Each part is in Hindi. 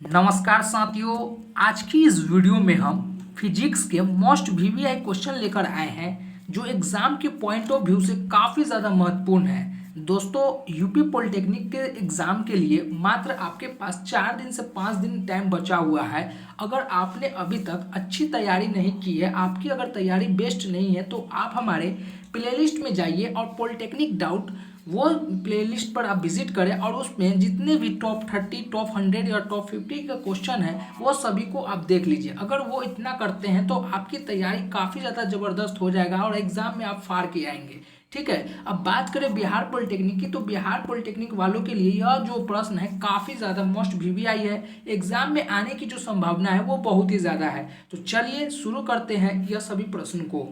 नमस्कार साथियों। आज की इस वीडियो में हम फिजिक्स के मोस्ट वीवीआई क्वेश्चन लेकर आए हैं जो एग्जाम के पॉइंट ऑफ व्यू से काफ़ी ज़्यादा महत्वपूर्ण है। दोस्तों, यूपी पॉलिटेक्निक के एग्ज़ाम के लिए मात्र आपके पास 4 दिन से 5 दिन टाइम बचा हुआ है। अगर आपने अभी तक अच्छी तैयारी नहीं की है, आपकी अगर तैयारी बेस्ट नहीं है, तो आप हमारे प्लेलिस्ट में जाइए और पॉलिटेक्निक डाउट वो प्लेलिस्ट पर आप विजिट करें और उसमें जितने भी टॉप 30, टॉप 100 या टॉप 50 का क्वेश्चन है वो सभी को आप देख लीजिए। अगर वो इतना करते हैं तो आपकी तैयारी काफ़ी ज़्यादा ज़बरदस्त हो जाएगा और एग्ज़ाम में आप फार के आएंगे। ठीक है, अब बात करें बिहार पॉलिटेक्निक की, तो बिहार पॉलिटेक्निक वालों के लिए यह जो प्रश्न है काफ़ी ज़्यादा मोस्ट वीवीआई है। एग्जाम में आने की जो संभावना है वो बहुत ही ज़्यादा है। तो चलिए शुरू करते हैं यह सभी प्रश्न को।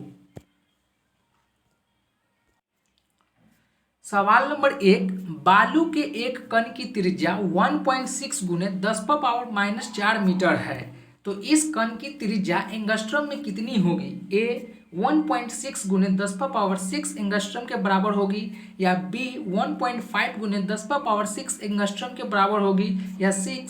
सवाल नंबर 1, बालू के एक कण की त्रिज्या 1.6 गुने 10⁻⁻4 मीटर है, तो इस कण की त्रिज्या एंगस्ट्रम में कितनी होगी? ए 1.6 गुने 10⁻6 एंगस्ट्रम के बराबर होगी, या बी 1.5 गुने 10⁻6 एंगस्ट्रम के बराबर होगी, या सी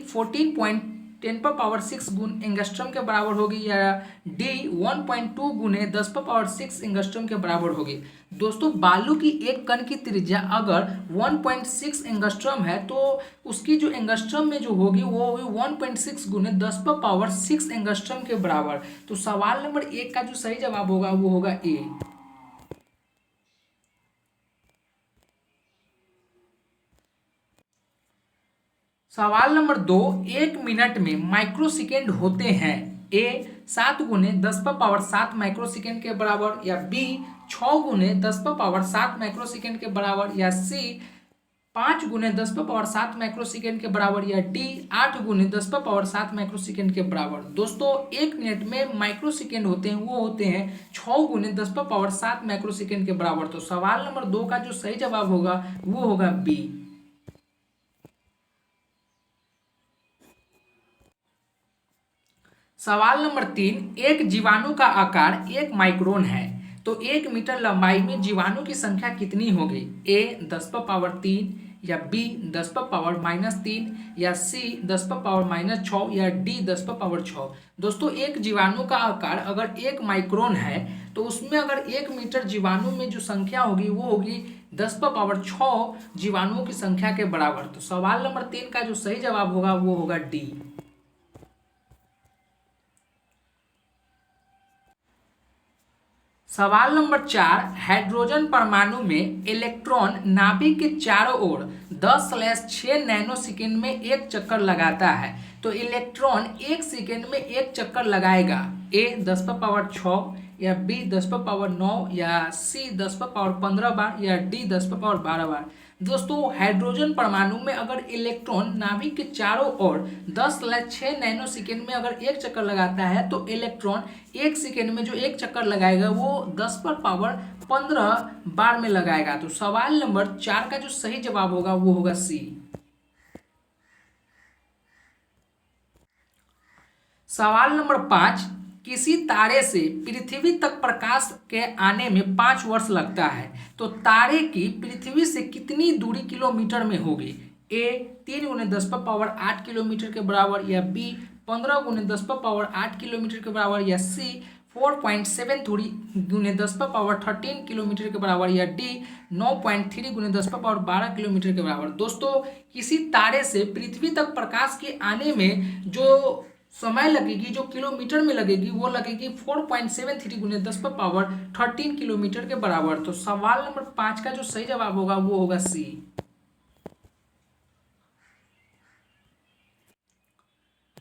14.10⁻6 गुण एंगस्ट्रम के बराबर होगी, या डी 1.2 गुने 10⁻6 एंगस्ट्रम के बराबर होगी। दोस्तों, बालू की एक कण की त्रिज्या अगर 1.6 एंगस्ट्रम है तो उसकी जो एंगस्ट्रम में जो होगी वो होगी 1.6 गुने 10⁻6 एंगस्ट्रम के बराबर। तो सवाल नंबर 1 का जो सही जवाब होगा वो होगा ए। सवाल नंबर 2, 1 मिनट में माइक्रोसेकेंड होते हैं? ए 7 गुने 10⁻7 माइक्रोसेकेंड के बराबर, या बी 6 गुने 10⁻7 माइक्रोसेकेंड के बराबर, या सी 5 गुने 10⁻7 माइक्रोसेकेंड के बराबर, या डी 8 गुने 10⁻7 माइक्रोसेकेंड के बराबर। दोस्तों, 1 मिनट में माइक्रोसेकेंड होते हैं वो होते हैं 6 गुने 10⁻7 माइक्रोसेकेंड के बराबर। तो सवाल नंबर 2 का जो सही जवाब होगा वो होगा बी। सवाल नंबर 3, एक जीवाणु का आकार 1 माइक्रोन है, तो 1 मीटर लंबाई में जीवाणु की संख्या कितनी होगी? ए 10⁻3, या बी 10⁻−3, या सी 10⁻−6, या डी 10⁻6। दोस्तों, एक जीवाणु का आकार अगर 1 माइक्रोन है तो उसमें अगर 1 मीटर जीवाणु में जो संख्या होगी वो होगी 10⁻6 जीवाणुओं की संख्या के बराबर। तो सवाल नंबर 3 का जो सही जवाब होगा वो होगा डी। सवाल नंबर 4, हाइड्रोजन परमाणु में इलेक्ट्रॉन नाभिक के चारों ओर 10/6 नैनो सेकेंड में एक चक्कर लगाता है, तो इलेक्ट्रॉन 1 सेकेंड में एक चक्कर लगाएगा। ए 10⁻6, या बी 10⁻9, या सी 10⁻15 बार, या डी 10⁻12 बार। दोस्तों, हाइड्रोजन परमाणु में अगर इलेक्ट्रॉन नाभिक के चारों ओर 10/6 नैनो सेकेंड में अगर एक चक्कर लगाता है तो इलेक्ट्रॉन 1 सेकेंड में जो एक चक्कर लगाएगा वो 10⁻15 बार में लगाएगा। तो सवाल नंबर 4 का जो सही जवाब होगा वो होगा सी। सवाल नंबर 5, किसी तारे से पृथ्वी तक प्रकाश के आने में 5 वर्ष लगता है, तो तारे की पृथ्वी से कितनी दूरी किलोमीटर में होगी? ए 3 गुने 10⁻8 किलोमीटर के बराबर, या बी 15 गुने 10⁻8 किलोमीटर के बराबर, या सी 4.73 गुने 10⁻13 किलोमीटर के बराबर, या डी 9.3 गुने 10⁻12 किलोमीटर के बराबर। दोस्तों, किसी तारे से पृथ्वी तक प्रकाश के आने में जो समय लगेगी, जो किलोमीटर में लगेगी, वो लगेगी 4.73 गुने 10⁻13 किलोमीटर के बराबर। तो सवाल नंबर 5 का जो सही जवाब होगा वो होगा सी।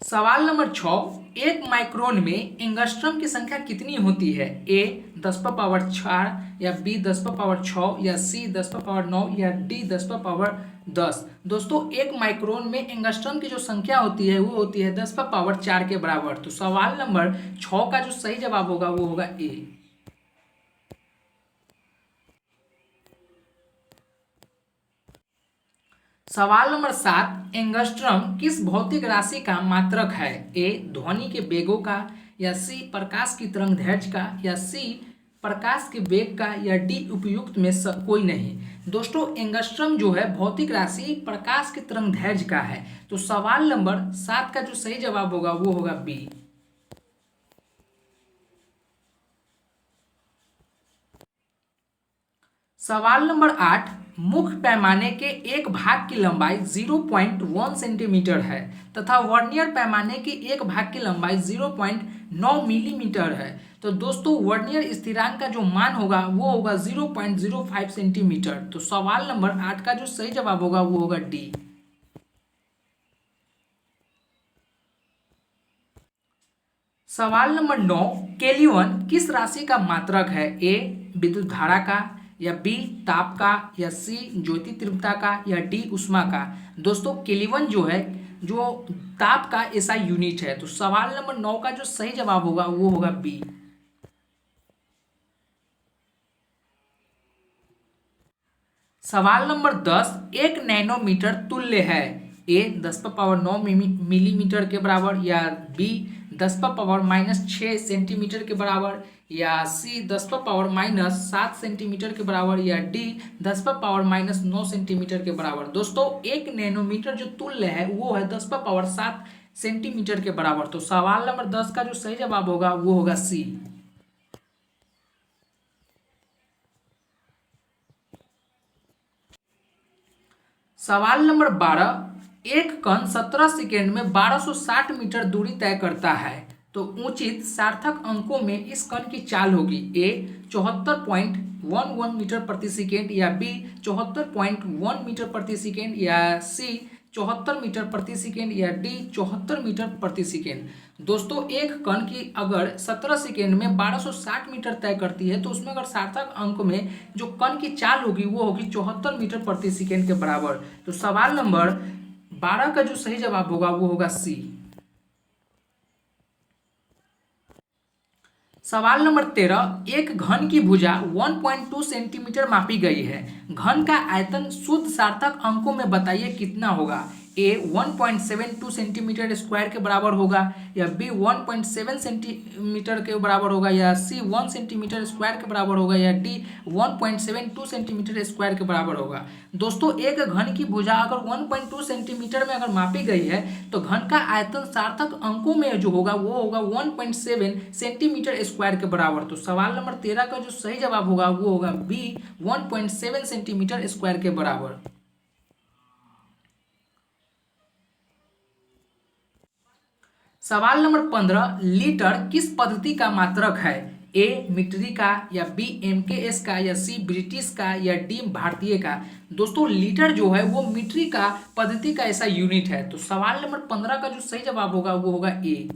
सवाल नंबर 6, 1 माइक्रोन में एंगस्ट्रम की संख्या कितनी होती है? ए 10⁻4, या बी 10⁻6, या सी 10⁻9, या डी 10⁻10। दोस्तों, 1 माइक्रोन में एंगस्ट्रम की जो संख्या होती है वो होती है 10⁻4 के बराबर। तो सवाल नंबर 6 का जो सही जवाब होगा वो होगा ए। सवाल नंबर 7, एंगस्ट्रम किस भौतिक राशि का मात्रक है? ए ध्वनि के वेगों का, या सी प्रकाश की तरंग दैर्ध्य का, या सी प्रकाश के वेग का, या डी उपयुक्त में कोई नहीं। दोस्तों एंगस्ट्रम जो है भौतिक राशि प्रकाश के तरंग दैर्घ्य का है। तो सवाल नंबर 7 का जो सही जवाब होगा वो होगा बी। सवाल नंबर 8, मुख्य पैमाने के एक भाग की लंबाई 0.1 सेंटीमीटर है तथा वर्नियर पैमाने के एक भाग की लंबाई 0.9 मिलीमीटर है। तो दोस्तों वर्नियर स्थिरांक का जो मान होगा वो होगा 0.05 सेंटीमीटर। तो सवाल नंबर 8 का जो सही जवाब होगा वो होगा डी। सवाल नंबर 9, केल्विन किस राशि का मात्रक है? ए विद्युत धारा का, या बी ताप का, या सी ज्योति तीव्रता का, या डी ऊष्मा का। दोस्तों केल्विन जो है जो ताप का ऐसा यूनिट है। तो सवाल नंबर 9 का जो सही जवाब होगा वो होगा बी। सवाल नंबर 10, एक नैनोमीटर तुल्य है? ए 10⁻9 मिलीमीटर के बराबर, या बी 10⁻⁻6 सेंटीमीटर के बराबर, या सी 10⁻⁻7 सेंटीमीटर के बराबर, या डी 10⁻⁻9 सेंटीमीटर के बराबर। दोस्तों एक नैनोमीटर जो तुल्य है वो है 10⁻7 सेंटीमीटर के बराबर। तो सवाल नंबर 10 का जो सही जवाब होगा वो होगा सी। सवाल नंबर 12, एक कण 17 सेकेंड में 1260 मीटर दूरी तय करता है। तो उचित सार्थक अंकों में इस कण की चाल होगी। ए 74.11 मीटर प्रति सेकेंड, या बी 74.1 मीटर प्रति सेकेंड, या सी 74 मीटर प्रति सेकेंड, या डी 74 मीटर प्रति सेकेंड। दोस्तों एक कण की अगर 17 सेकेंड में 1260 मीटर तय करती है तो उसमें अगर सार्थक अंक में जो कण की चाल होगी वो होगी 74 मीटर प्रति सेकेंड के बराबर। तो सवाल नंबर 12 का जो सही जवाब होगा वो होगा सी। सवाल नंबर 13, एक घन की भुजा 1.2 सेंटीमीटर मापी गई है। घन का आयतन शुद्ध सार्थक अंकों में बताइए कितना होगा? ए 1.72 सेंटीमीटर स्क्वायर के बराबर होगा, या बी 1.7 सेंटीमीटर के बराबर होगा, या सी 1 सेंटीमीटर स्क्वायर के बराबर होगा, या डी 1.72 सेंटीमीटर स्क्वायर के बराबर होगा। दोस्तों एक घन की भुजा अगर 1.2 सेंटीमीटर में अगर मापी गई है तो घन का आयतन सार्थक अंकों में जो होगा वो होगा 1.7 सेंटीमीटर स्क्वायर के बराबर। तो सवाल नंबर 13 का जो सही जवाब होगा वो होगा बी 1.7 सेंटीमीटर स्क्वायर के बराबर। सवाल नंबर 15, लीटर किस पद्धति का मात्रक है? ए मीट्रिक का, या बी एमकेएस का, या सी ब्रिटिश का, या डी भारतीय का। दोस्तों लीटर जो है वो मीट्रिक का पद्धति का ऐसा यूनिट है। तो सवाल नंबर 15 का जो सही जवाब होगा वो होगा ए।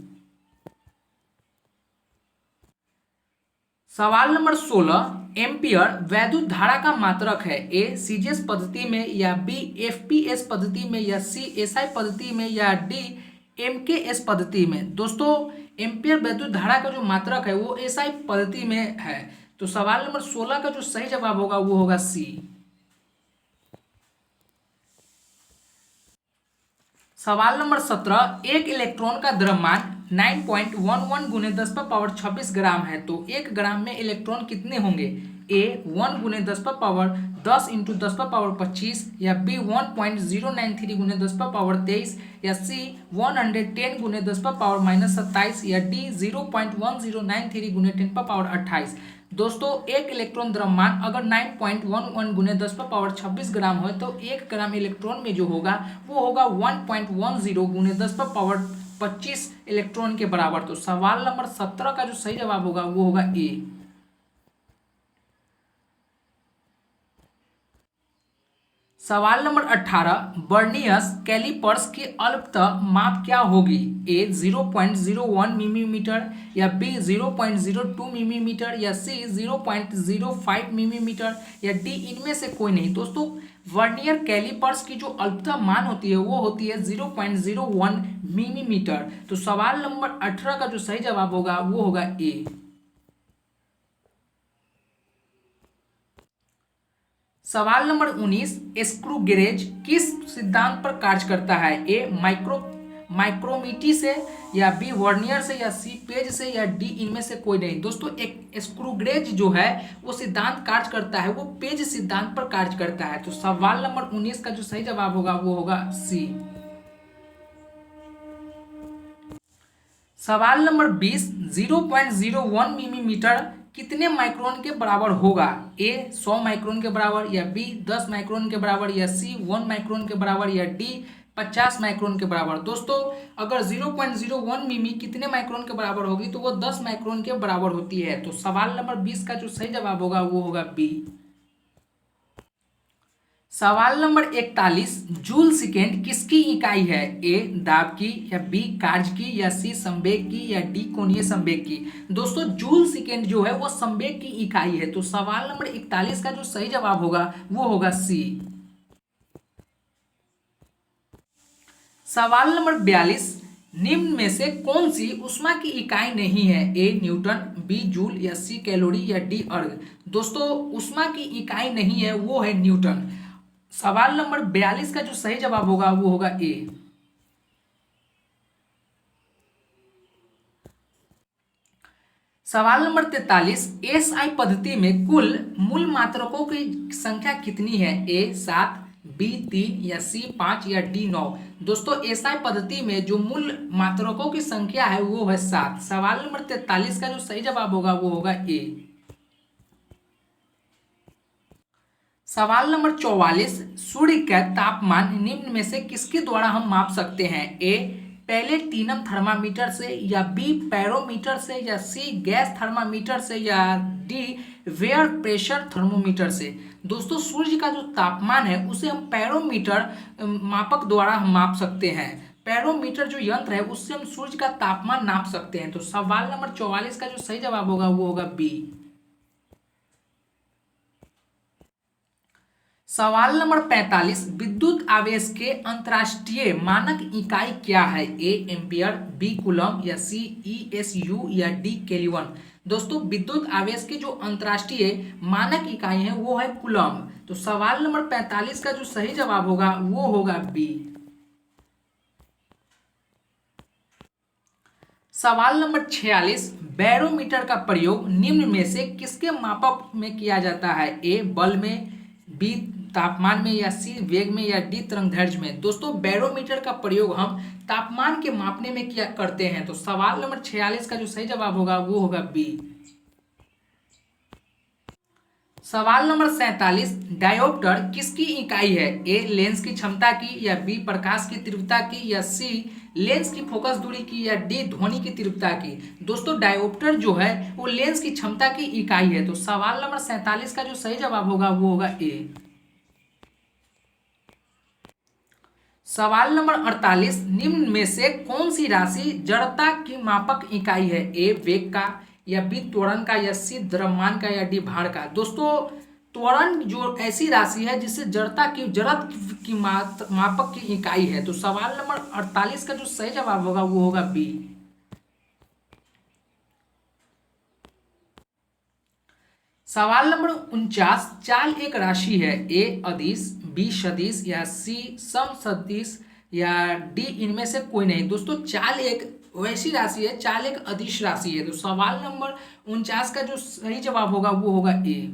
सवाल नंबर 16, एम्पियर वैद्युत धारा का मात्रक है? ए सीजीएस पद्धति में, या बी एफपीएस पद्धति में, या सी एसआई पद्धति में, या डी एमकेएस पद्धति में। दोस्तों एम्पियर वैद्युत धारा का जो मात्रक है वो एसआई पद्धति में है। तो सवाल नंबर 16 का जो सही जवाब होगा वो होगा सी। सवाल नंबर 17, एक इलेक्ट्रॉन का द्रव्यमान 9.11 गुने 10⁻26 ग्राम है। तो 1 ग्राम में इलेक्ट्रॉन कितने होंगे? ए 1 गुने 10⁻10 इंटू 10⁻25, या बी 1.093 गुने 10⁻23, या सी 110 गुने 10⁻−27, या डी 0.1093 गुने 10⁻28। दोस्तों एक इलेक्ट्रॉन द्रव्यमान अगर 9.11 गुने 10⁻26 ग्राम हो तो 1 ग्राम इलेक्ट्रॉन में जो होगा वो होगा 1.10 गुने 10⁻25 इलेक्ट्रॉन के बराबर। तो सवाल नंबर 17 का जो सही जवाब होगा वो होगा ए। सवाल नंबर 18, बर्नियस कैलिपर्स की अल्पतः माप क्या होगी? ए 0.01 मिलीमीटर, या बी 0.02 मिलीमीटर, या सी 0.05 मिलीमीटर, या डी इनमें से कोई नहीं। दोस्तों वर्नियर कैलिपर्स की जो अल्पतः मान होती है वो होती है 0.01 मिलीमीटर। तो सवाल नंबर 18 का जो सही जवाब होगा वो होगा ए। सवाल नंबर 19, स्क्रू गेज किस सिद्धांत पर कार्य करता है? ए माइक्रोमीटर से, या बी वर्नियर से, या सी पेज से, या डी इनमें से कोई नहीं। दोस्तों एक स्क्रू गेज जो है वो सिद्धांत कार्य करता है, वो पेज सिद्धांत पर कार्य करता है। तो सवाल नंबर 19 का जो सही जवाब होगा वो होगा सी। सवाल नंबर 20, 0.01 मिलीमीटर कितने माइक्रोन के बराबर होगा? ए 100 माइक्रोन के बराबर, या बी 10 माइक्रोन के बराबर, या सी 1 माइक्रोन के बराबर, या डी 50 माइक्रोन के बराबर। दोस्तों अगर 0.01 मिमी कितने माइक्रोन के बराबर होगी तो वो 10 माइक्रोन के बराबर होती है। तो सवाल नंबर 20 का जो सही जवाब होगा वो होगा बी। सवाल नंबर 41, जूल सेकेंड किसकी इकाई है? ए दाब की, या बी कार्य की, या सी संवेग की, या डी कोणीय संवेग की। दोस्तों जूल सेकेंड जो है वो संवेग की इकाई है। तो सवाल नंबर 41 का जो सही जवाब होगा वो होगा सी। सवाल नंबर 42, निम्न में से कौन सी ऊष्मा की इकाई नहीं है? ए न्यूटन, बी जूल, या सी कैलोरी, या डी अर्ग। दोस्तों ऊष्मा की इकाई नहीं है, वो है न्यूटन। सवाल नंबर 42 का जो सही जवाब होगा वो होगा ए। सवाल नंबर 43, एसआई पद्धति में कुल मूल मात्रकों की संख्या कितनी है? ए 7, बी 3, या सी 5, या डी 9। दोस्तों एसआई पद्धति में जो मूल मात्रकों की संख्या है वो है 7। सवाल नंबर 43 का जो सही जवाब होगा वो होगा ए। सवाल नंबर 44, सूर्य का तापमान निम्न में से किसके द्वारा हम माप सकते हैं? ए पैलेटिनम थर्मामीटर से, या बी पैरोमीटर से, या सी गैस थर्मामीटर से, या डी वेयर प्रेशर थर्मोमीटर से। दोस्तों सूर्य का जो तापमान है उसे हम पैरोमीटर मापक द्वारा हम माप सकते हैं। पैरोमीटर जो यंत्र है उससे हम सूर्य का तापमान नाप सकते हैं। तो सवाल नंबर 44 का जो सही जवाब होगा वो होगा बी। सवाल नंबर 45, विद्युत आवेश के अंतर्राष्ट्रीय मानक इकाई क्या है? ए एम्पियर, बी कूलम, या सी ईएसयू, या डी केल्विन। दोस्तों विद्युत आवेश के जो अंतर्राष्ट्रीय मानक इकाई है वो है कूलम। तो सवाल नंबर 45 का जो सही जवाब होगा वो होगा बी। सवाल नंबर 46, बैरोमीटर का प्रयोग निम्न में से किसके मापक में किया जाता है? ए बल में, बी तापमान में, या सी वेग में, या डी तरंगदैर्घ्य में। दोस्तों बैरोमीटर का प्रयोग हम तापमान के मापने में किया करते हैं। तो सवाल नंबर 46 का जो सही जवाब होगा वो होगा बी। सवाल नंबर 47, डायोप्टर किसकी इकाई है? ए लेंस की क्षमता की, या बी प्रकाश की तीव्रता की, या सी लेंस की फोकस दूरी की, या डी ध्वनि की तीव्रता की। दोस्तों डायोप्टर जो है वो लेंस की क्षमता की इकाई है। तो सवाल नंबर 47 का जो सही जवाब होगा वो होगा ए। सवाल नंबर 48, निम्न में से कौन सी राशि जड़ता की मापक इकाई है? ए वेग का, या बी त्वरण का, या सी द्रव्यमान का, या डी भार का। दोस्तों त्वरण जो ऐसी राशि है जिससे जड़त की मापक की इकाई है। तो सवाल नंबर 48 का जो सही जवाब होगा वो होगा बी। सवाल नंबर 49, चाल एक राशि है। ए अदिश, बी सदिश, या सी सम सदिश, या डी इनमें से कोई नहीं। दोस्तों चाल एक वैसी राशि है, चाल एक अदिश राशि है। तो सवाल नंबर 49 का जो सही जवाब होगा वो होगा ए।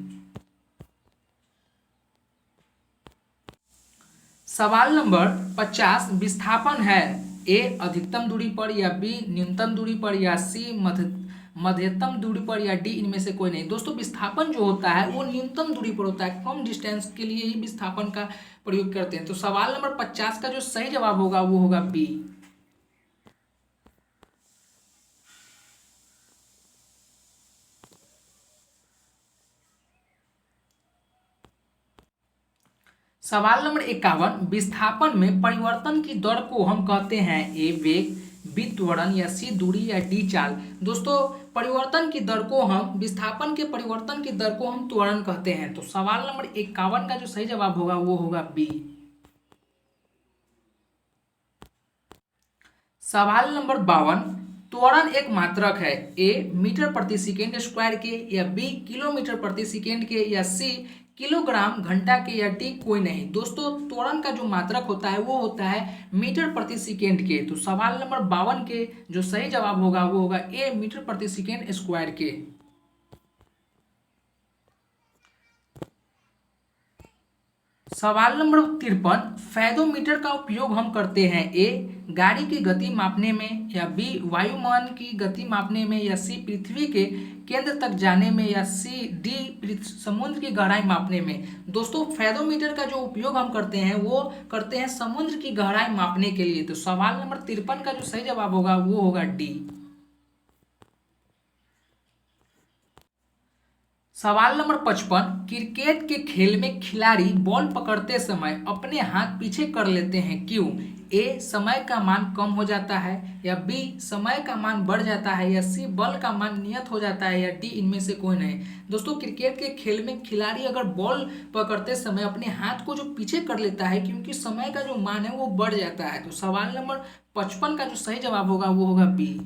सवाल नंबर 50, विस्थापन है। ए अधिकतम दूरी पर, या बी न्यूनतम दूरी पर, या सी मध्यतम दूरी पर, या डी इनमें से कोई नहीं। दोस्तों विस्थापन जो होता है वो न्यूनतम दूरी पर होता है, कम डिस्टेंस के लिए ही विस्थापन का प्रयोग करते हैं। तो सवाल नंबर 50 का जो सही जवाब होगा वो होगा बी। सवाल नंबर 51, विस्थापन में परिवर्तन की दर को हम कहते हैं ए वेग, बी त्वरण, या सी दूरी, या डी चाल। दोस्तों परिवर्तन की दर को हम विस्थापन के परिवर्तन की दर को हम त्वरण कहते हैं। तो सवाल नंबर 51 का जो सही जवाब होगा वो होगा बी। सवाल नंबर 52, त्वरण एक मात्रक है। ए मीटर प्रति सेकेंड स्क्वायर के, या बी किलोमीटर प्रति सेकेंड के, या सी किलोग्राम घंटा के या टी कोई नहीं। दोस्तों त्वरण का जो मात्रक होता है वो होता है मीटर प्रति सेकेंड के। तो सवाल नंबर 52 के जो सही जवाब होगा वो होगा ए, मीटर प्रति सेकेंड स्क्वायर के। सवाल नंबर 53, फैदोमीटर का उपयोग हम करते हैं ए, गाड़ी की गति मापने में, या बी, वायुमान की गति मापने में, या सी, पृथ्वी के केंद्र तक जाने में, या सी, डी, समुद्र की गहराई मापने में। दोस्तों फैदोमीटर का जो उपयोग हम करते हैं वो करते हैं समुद्र की गहराई मापने के लिए। तो सवाल नंबर 53 का जो सही जवाब होगा वो होगा डी। सवाल नंबर 55, क्रिकेट के खेल में खिलाड़ी बॉल पकड़ते समय अपने हाथ पीछे कर लेते हैं क्यों? ए, समय का मान कम हो जाता है, या बी, समय का मान बढ़ जाता है, या सी, बल का मान नियत हो जाता है, या डी, इनमें से कोई नहीं। दोस्तों क्रिकेट के खेल में खिलाड़ी अगर बॉल पकड़ते समय अपने हाथ को जो पीछे कर लेता है क्योंकि समय का जो मान है वो बढ़ जाता है। तो सवाल नंबर 55 का जो सही जवाब होगा वो होगा बी।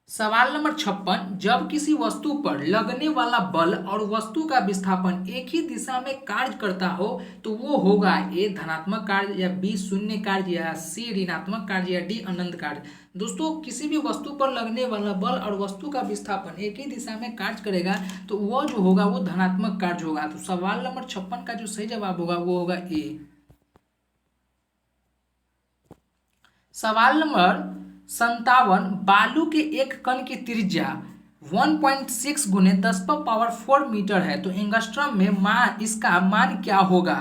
सवाल नंबर 56, जब किसी वस्तु पर लगने वाला बल और वस्तु का विस्थापन एक ही दिशा में कार्य करता हो तो वो होगा ए, धनात्मक कार्य, या बी, शून्य कार्य, या सी, ऋणात्मक कार्य, या डी, अनंत कार्य। दोस्तों किसी भी वस्तु पर लगने वाला बल और वस्तु का विस्थापन एक ही दिशा में कार्य करेगा तो वह जो होगा वो धनात्मक कार्य होगा। तो सवाल नंबर 56 का जो सही जवाब होगा वो होगा ए। सवाल नंबर 57, बालू के एक कण की त्रिज्या 1.6 गुने 10⁴ मीटर है तो एंगस्ट्रम में मान इसका मान क्या होगा?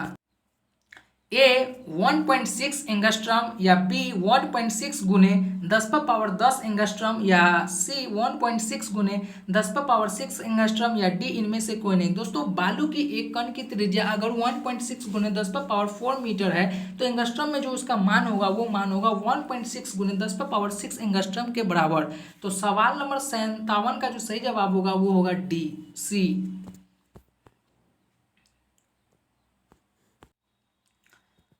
ए, 1.6 एंगस्ट्रम, या बी, 1.6 गुने 10⁻10 एंगस्ट्रम, या सी, 1.6 गुने 10⁻6 एंगस्ट्रम, या डी, इनमें से कोई नहीं। दोस्तों बालू की एक कण की त्रिज्या अगर 1.6 गुने 10⁻4 मीटर है तो एंगस्ट्रम में जो उसका मान होगा वो मान होगा 1.6 गुने 10⁻6 एंगस्ट्रम के बराबर। तो सवाल नंबर 57 का जो सही जवाब होगा वो होगा डी, सी।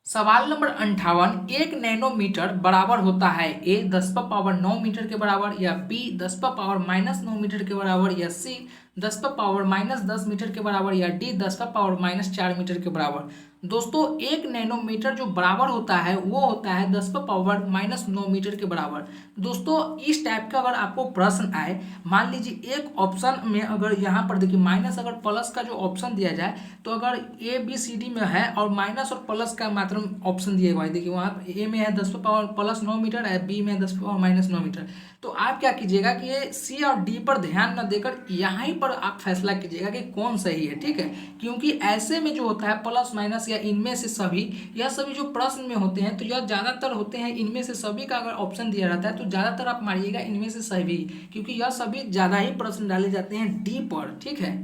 सवाल नंबर 58, 1 नैनोमीटर बराबर होता है ए, 10⁻9 मीटर के बराबर, या बी, 10⁻−9 मीटर के बराबर, या सी, 10⁻−10 मीटर के बराबर, या डी, 10⁻4 मीटर के बराबर। दोस्तों 1 नैनोमीटर जो बराबर होता है वो होता है 10⁻−9 मीटर के बराबर। दोस्तों इस टाइप का अगर आपको प्रश्न आए, मान लीजिए एक ऑप्शन में अगर यहाँ पर देखिए माइनस अगर प्लस का जो ऑप्शन दिया जाए तो अगर ए बी सी डी में है और माइनस और प्लस का मात्र ऑप्शन दिए हुआ है, देखिए वहाँ ए में है 10⁻+9 मीटर है, बी में है 10⁻−9 मीटर। तो आप क्या कीजिएगा कि ये सी और डी पर ध्यान न देकर यहाँ पर आप फैसला कीजिएगा कि कौन सही है, ठीक है। क्योंकि ऐसे में जो होता है प्लस माइनस या इनमें से सभी, यह सभी जो प्रश्न में होते हैं तो यह ज़्यादातर होते हैं इनमें से सभी का अगर ऑप्शन दिया रहता है तो ज़्यादातर आप मारिएगा इनमें से सभी, क्योंकि यह सभी ज़्यादा ही प्रश्न डाले जाते हैं डी पर, ठीक है।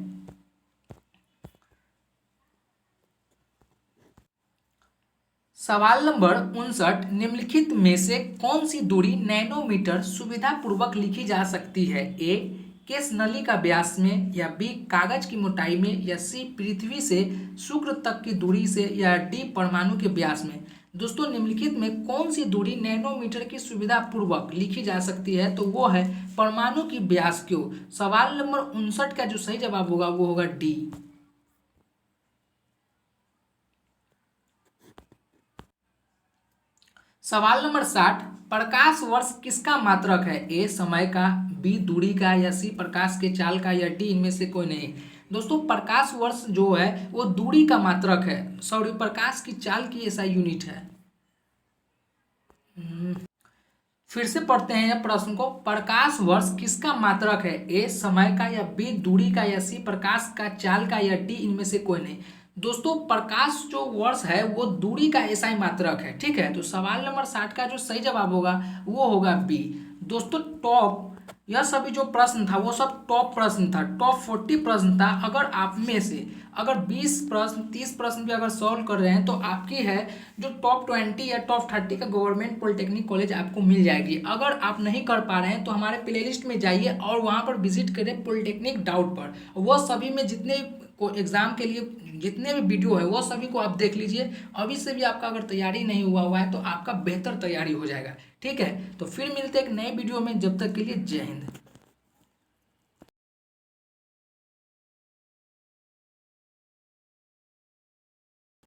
सवाल नंबर 59, निम्नलिखित में से कौन सी दूरी नैनोमीटर सुविधापूर्वक लिखी जा सकती है? ए, केस नली का व्यास में, या बी, कागज की मोटाई में, या सी, पृथ्वी से शुक्र तक की दूरी से, या डी, परमाणु के व्यास में। दोस्तों निम्नलिखित में कौन सी दूरी नैनोमीटर की सुविधापूर्वक लिखी जा सकती है? तो वो है परमाणु की व्यास क्यों। सवाल नंबर 59 का जो सही जवाब होगा वो होगा डी। सवाल नंबर 60, प्रकाश वर्ष किसका मात्रक है? ए, समय का, बी, दूरी का, या सी, प्रकाश के चाल का, या डी, इनमें से कोई नहीं। दोस्तों प्रकाश वर्ष जो है वो दूरी का मात्रक है, सॉरी प्रकाश की चाल की ऐसा यूनिट है। फिर से पढ़ते हैं यह प्रश्न को, प्रकाश वर्ष किसका मात्रक है? ए, समय का, या बी, दूरी का, या सी, प्रकाश का चाल का, या डी, इनमें से कोई नहीं। दोस्तों प्रकाश जो वर्ष है वो दूरी का ऐसा ही मात्रक है, ठीक है। तो सवाल नंबर 60 का जो सही जवाब होगा वो होगा बी। दोस्तों टॉप यह सभी जो प्रश्न था वो सब टॉप प्रश्न था, टॉप 40 प्रश्न था। अगर आप में से अगर 20 प्रश्न 30 प्रश्न भी अगर सॉल्व कर रहे हैं तो आपकी है जो टॉप 20 या टॉप 30 का गवर्नमेंट पॉलिटेक्निक कॉलेज आपको मिल जाएगी। अगर आप नहीं कर पा रहे हैं तो हमारे प्लेलिस्ट में जाइए और वहाँ पर विजिट करें पॉलिटेक्निक डाउट पर, वह सभी में जितने को एग्जाम के लिए जितने भी वीडियो है वो सभी को आप देख लीजिए। अभी से भी आपका अगर तैयारी नहीं हुआ है तो आपका बेहतर तैयारी हो जाएगा, ठीक है। तो फिर मिलते हैं एक नए वीडियो में, जब तक के लिए जय हिंद।